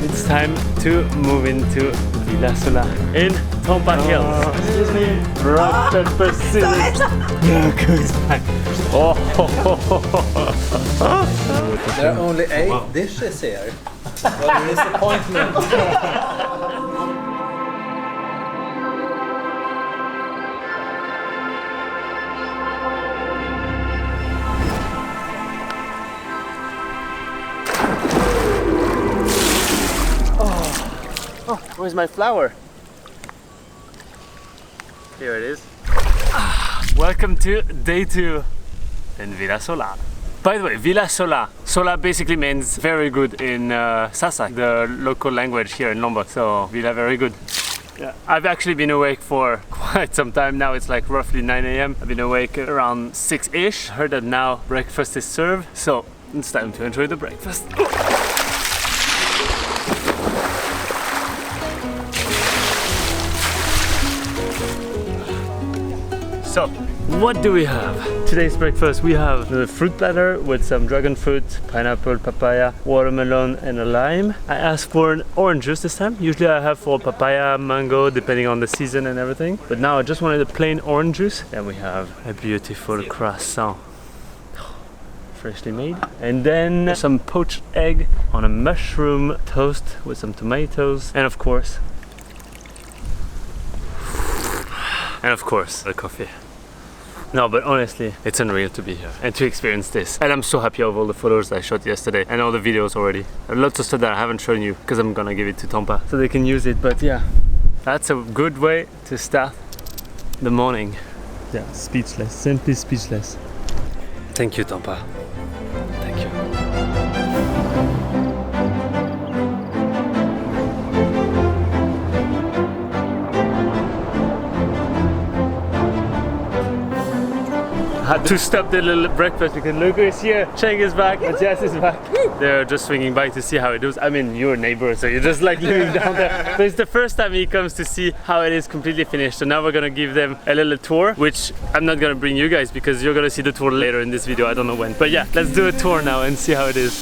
it's time to move into Villa Solah in Tampah Hills. Excuse me, rock, paper, scissors. Look who's back. Oh, There are only 8 dishes here. What a disappointment. Oh, where's my flower? Here it is. Welcome to day 2 in Villa Solah. By the way, Villa Solah. Solah basically means very good in 𝐧𝐨𝐫𝐽, the local language here in Lombok. So Villa very good. Yeah, I've actually been awake for quite some time now. It's like roughly 9 AM. I've been awake around 6-ish. Heard that now breakfast is served. So it's time to enjoy the breakfast. So, what do we have? Today's breakfast, we have the fruit platter with some dragon fruit, pineapple, papaya, watermelon and a lime. I asked for an orange juice this time. Usually I have for papaya, mango, depending on the season and everything. But now I just wanted a plain orange juice. Then we have a beautiful croissant, freshly made. And then some poached egg on a mushroom toast with some tomatoes. And of course, the coffee. No, but honestly, it's unreal to be here and to experience this. And I'm so happy of all the photos I shot yesterday and all the videos already. Lots of stuff that I haven't shown you because I'm gonna give it to Tampa so they can use it. But yeah, that's a good way to start the morning. Yeah, speechless, simply speechless. Thank you, Tampa. Thank you. Had to stop the little breakfast because Loco is here, �̈'𝐿𝐿 is back, Matthias is back. They're just swinging by to see how it is. I mean, you're a neighbor, so you're just like living down there. But it's the first time he comes to see how it is completely finished. So now we're gonna give them a little tour, which I'm not gonna bring you guys because you're gonna see the tour later in this video. I don't know when. But yeah, let's do a tour now and see how it is.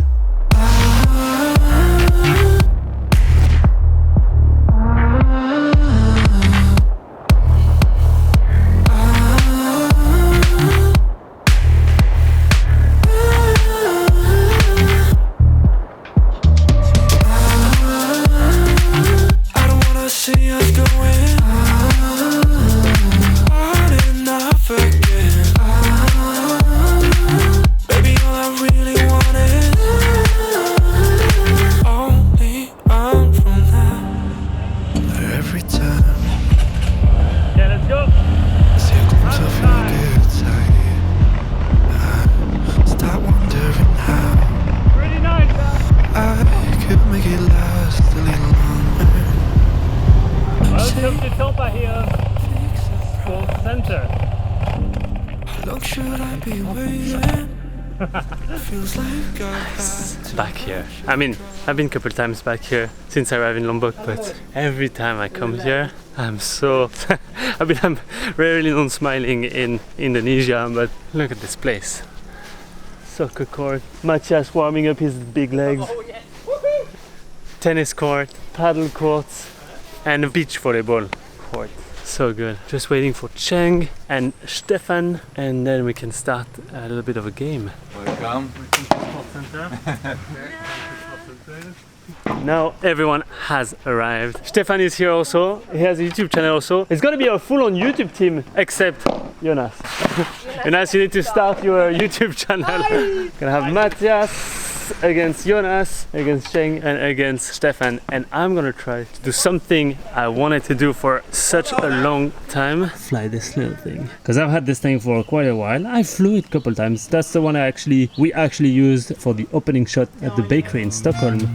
Welcome to Tampah Hills Sports Center. Nice. Back here. I mean, I've been a couple times back here since I arrived in Lombok, but every time I come here, I'm so... I'm rarely known smiling in Indonesia, but look at this place. Soccer court, Matthias warming up his big legs, tennis court, paddle courts, and a beach volleyball court. So good. Just waiting for 𝐜'𝐿𝐿 and Stefan, and then we can start a little bit of a game. Welcome. Now everyone has arrived. Stefan is here also. He has a YouTube channel also. It's gonna be a full-on YouTube team, except Jonas. Jonas, you need to start your YouTube channel. Gonna have Matthias against Jonas, against 𝐜'𝐿𝐿 and against Stefan, and I'm gonna try to do something I wanted to do for such a long time. Fly this little thing, because I've had this thing for quite a while. I flew it a couple times. That's the one we actually used for the opening shot at the bakery in Stockholm.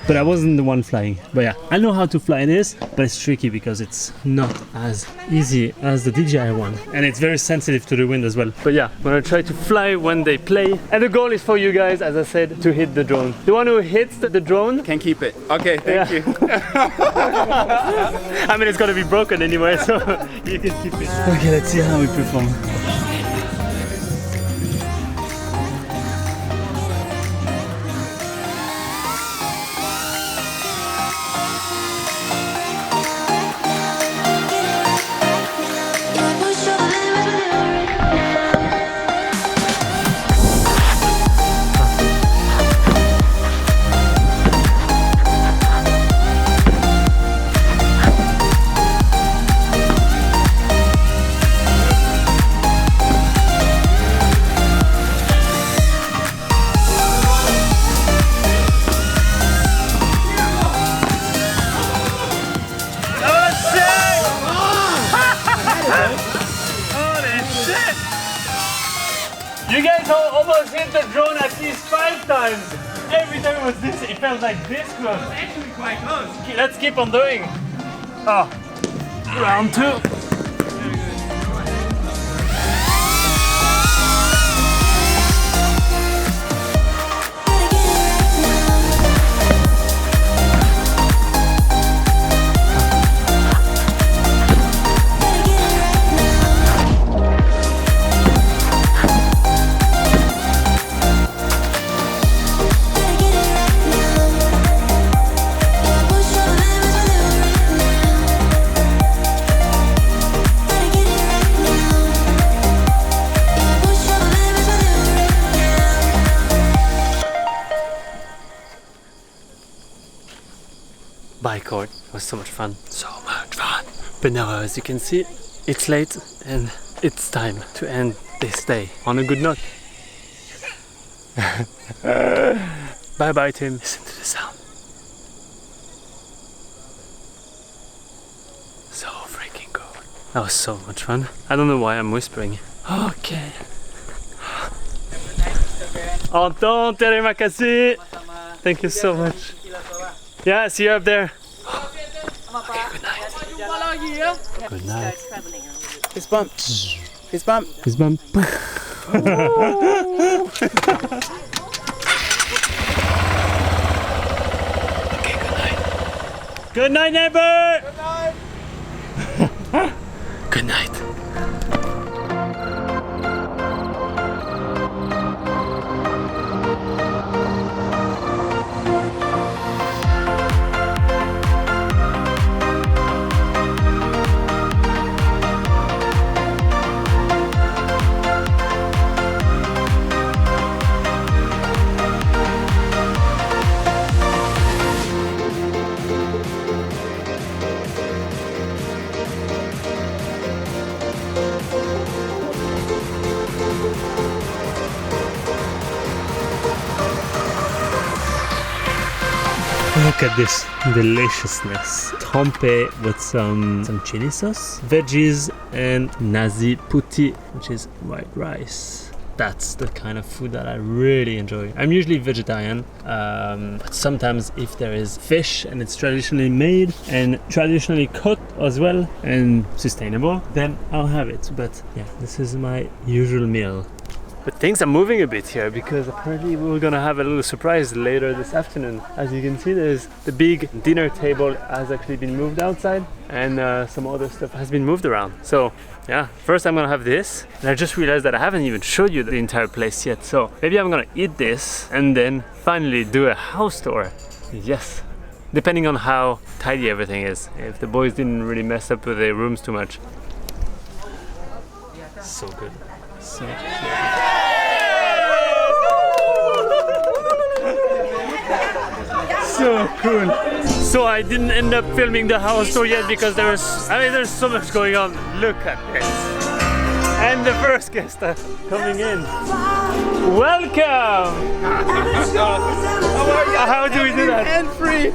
but I wasn't the one flying. But yeah, I know how to fly this, but it's tricky because it's not as easy as the DJI one. And it's very sensitive to the wind as well. But yeah, I'm gonna try to fly when they play. And the goal is for you guys, as I said, to hit the drone. The one who hits the drone Can keep it. Okay, thank you. I mean, it's gonna be broken anyway, so you can keep it. Okay, let's see how we perform. You guys almost hit the drone at least 5 times. Every time it was this, it felt like this close. It's actually quite close. Let's keep on doing. Oh, round 2. Bike it was so much fun. So much fun. But now, as you can see, it's late and it's time to end this day on a good note. Bye bye, Tim. Listen to the sound. So freaking cool. That was so much fun. I don't know why I'm whispering. Okay. Anton, terima kasih. Thank you so much. Yeah, see you up there. Okay, good night. Good night. Fist bump. Fist bump. Fist bump. Okay, good night. Good night, neighbor. Good night. Good night. Look at this deliciousness. Tempeh with some chili sauce, veggies, and nasi putih, which is white rice. That's the kind of food that I really enjoy. I'm usually vegetarian, but sometimes if there is fish and it's traditionally made and traditionally cooked as well and sustainable, then I'll have it. But yeah, this is my usual meal. But things are moving a bit here because apparently we're gonna have a little surprise later this afternoon. As you can see, there's the big dinner table has actually been moved outside and some other stuff has been moved around. So yeah, first I'm gonna have this, and I just realized that I haven't even showed you the entire place yet. So maybe I'm gonna eat this and then finally do a house tour. Yes, depending on how tidy everything is. If the boys didn't really mess up with their rooms too much. So good. So good. So cool. So I didn't end up filming the house tour yet because there's so much going on. Look at this. And the first guest coming in. Welcome. How do we do that? And free.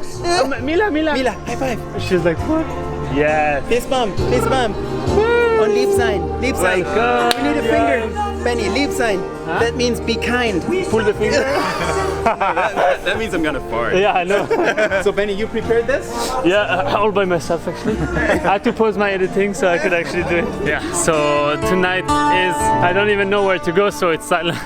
Mila. Mila, high five. She's like, what? Yes. Fist bump. Fist bump. On lip sign. Lip sign. Welcome. We need a finger. Benny, leave sign. That means be kind. Pull the finger. That means I'm gonna fart. Yeah, I know. So Benny, you prepared this? Yeah, all by myself actually. I had to pause my editing so I could actually do it. Yeah, so tonight is, I don't even know where to go, so it's silent.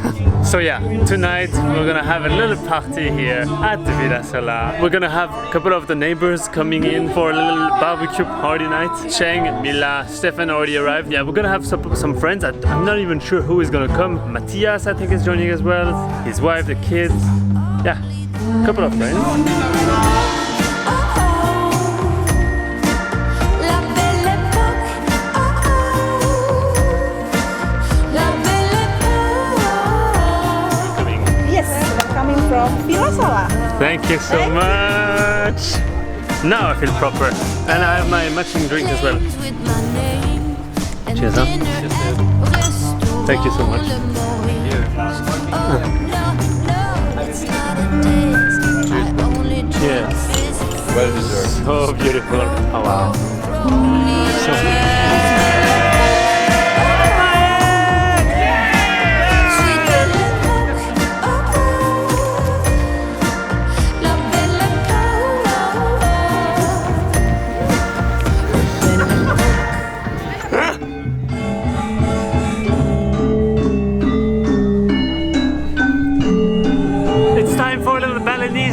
So yeah, tonight we're gonna have a little party here at the Villa Solah. We're gonna have a couple of the neighbors coming in for a little barbecue party night. Cheng, Mila, Stefan already arrived. Yeah, we're gonna have some friends. I'm not even sure who is gonna come. Matthias, I think, is joining as well. His wife, the kids. Yeah, a couple of friends. From Villa Solah. Thank you so much. Now I feel proper. And I have my matching drink as well. Cheers, huh? Thank you so much. Cheers. Well deserved. So beautiful. Oh wow. So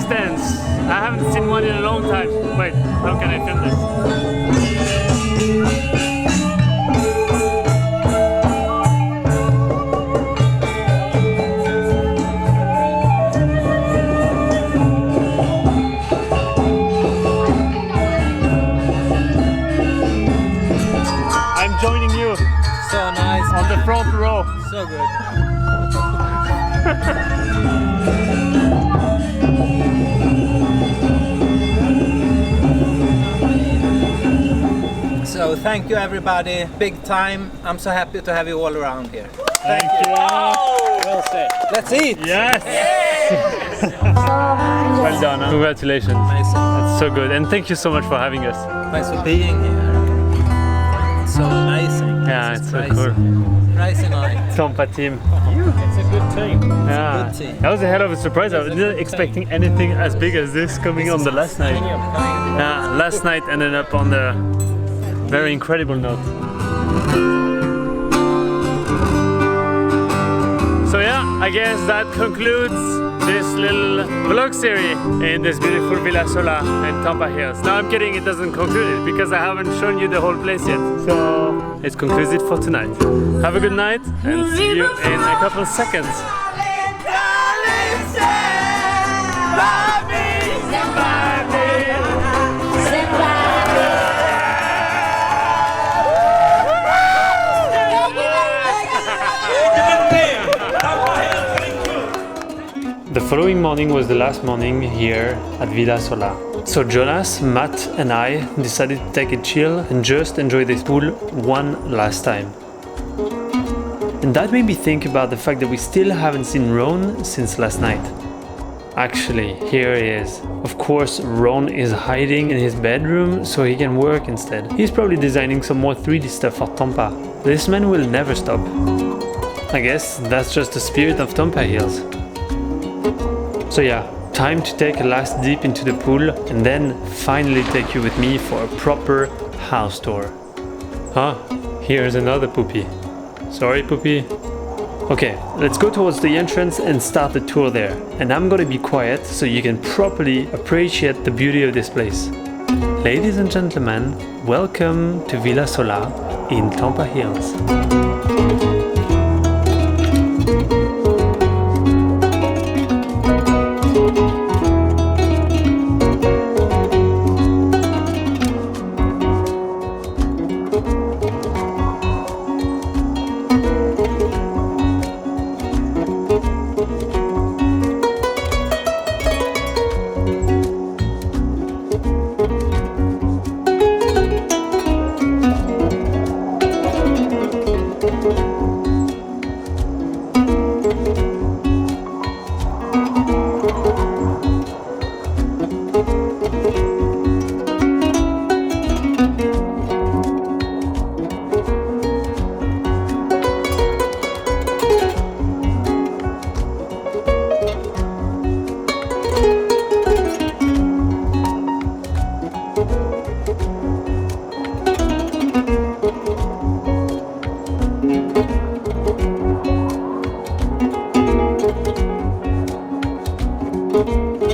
dance. I haven't seen one in a long time. Wait, how can I film this? I'm joining you. So nice. On the front row. So good. So thank you everybody, big time. I'm so happy to have you all around here. Thank you. Well said. Let's eat. Yes. Well done. Huh? Congratulations. Nice. That's so good. And thank you so much for having us. Thanks for being here. It's so amazing. Yeah, it's so crazy. cool. Crazy night. Tampa team. It's a good team. Yeah. Good team. That was a hell of a surprise. I wasn't expecting anything as big as this coming on the last night. Yeah, last night ended up on the very incredible note. So yeah, I guess that concludes this little vlog series in this beautiful Villa Solah in Tampah Hills. Now I'm kidding, it doesn't conclude it because I haven't shown you the whole place yet. So it concludes it for tonight. Have a good night and see you in a couple of seconds. The following morning was the last morning here at Villa Solah. So Jonas, Matt and I decided to take a chill and just enjoy this pool one last time. And that made me think about the fact that we still haven't seen Ron since last night. Actually, here he is. Of course, Ron is hiding in his bedroom so he can work instead. He's probably designing some more 3D stuff for Tampa. This man will never stop. I guess that's just the spirit of Tampah Hills. So yeah, time to take a last dip into the pool and then finally take you with me for a proper house tour. Ah, here's another poopy. Sorry, poopy. Okay, let's go towards the entrance and start the tour there. And I'm gonna be quiet so you can properly appreciate the beauty of this place. Ladies and gentlemen, welcome to Villa Solah in Tampah Hills. Bye.